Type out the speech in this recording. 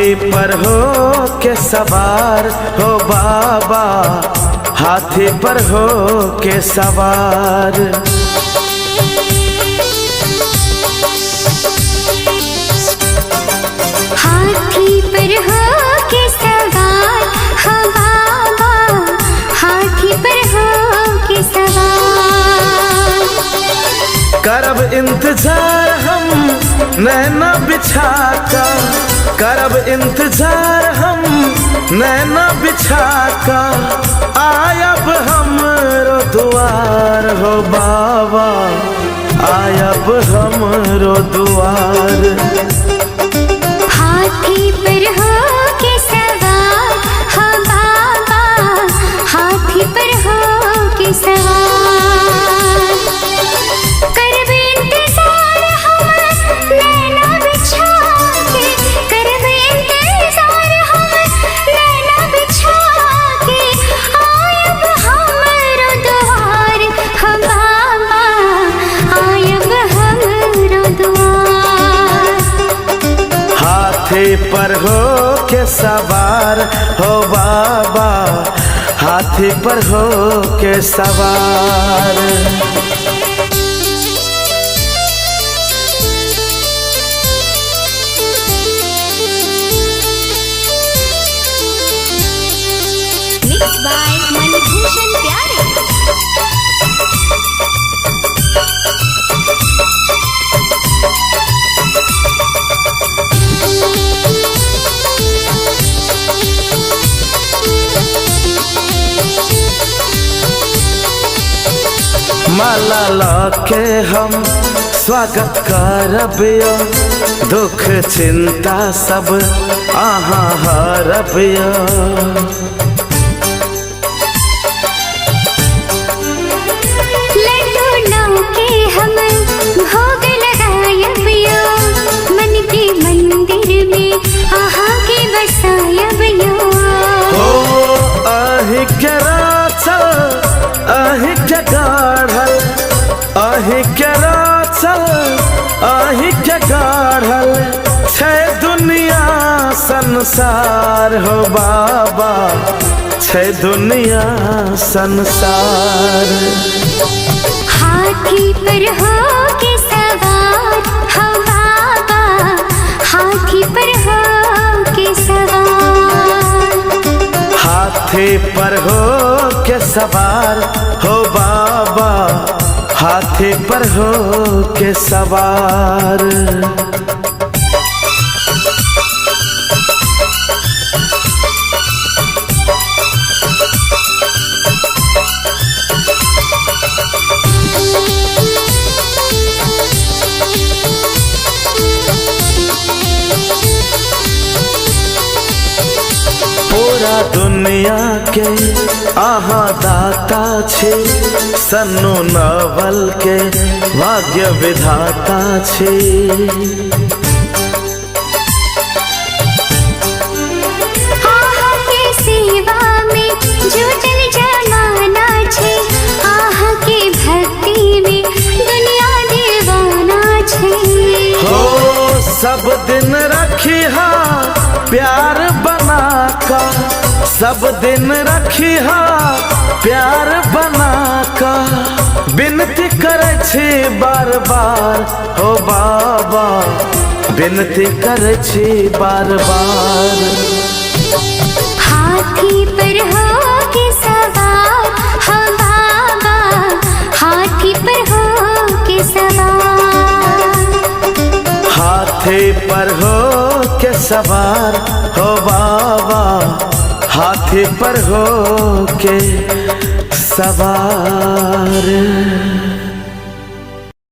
हाथी पर हो के सवार हो बाबा, हाथी पर हो के सवार। हाथी पर हो के सवार हो बाबा, हाथी पर हो के सवार। करब इंतजार हम नैना बिछा का, करब इंतजार हम नैना बिछा का, आयब हमरो दुआर हो बाबा, आयब हमरो दुआर। हाथी पर हो के सवार हो बाबा, हाथी पर हो के सवार। करब इंतजार हम नैना बिछा के, करब इंतजार हम नैना बिछा के, आयब हमरो दुआर हो बाबा, आयब हमरो दुआर। हाथी पर हो के सवार हो बाबा, हाथी पर हो के सवार। मिक्स बाय मणिभूषण प्यारे। माला लाके हम स्वागत करबियो, दुख चिंता सब आहाँ हरबियो। लड्डू लौके हम भोग लगायबियो, मन के मंदिर में आहा के बसायबियो। हो अहि के राचल, अहि के गाढ़ल, अहि के राचल, अहि के गाढ़ल, छे दुनिया संसार हो बाबा, छे दुनिया संसार। हाथी पर हो के सवार हो बाबा, हाथी पर हो के सवार। हाथी पर हो के सवार हो बाबा, हाथी पर हो के सवार। पूरा दुनिया के आहा दाता छे, सन्नु नवल के भाग्य विधाता छे। आहा के सेवा में जुटल जमाना छे, आहा के भक्ति में दुनिया दीवाना छे। हो सब दिन रखिहा प्यार बना का, सब दिन रखिहा प्यार बना का, बिनती करे छी बार बार हो बाबा, बिनती करे छी बार बार। हाथी पर हो के सवार हो बाबा, हाथी पर हो के सवार। हाथी पर हो के सवार हो बाबा, हाथी पर हो के सवार।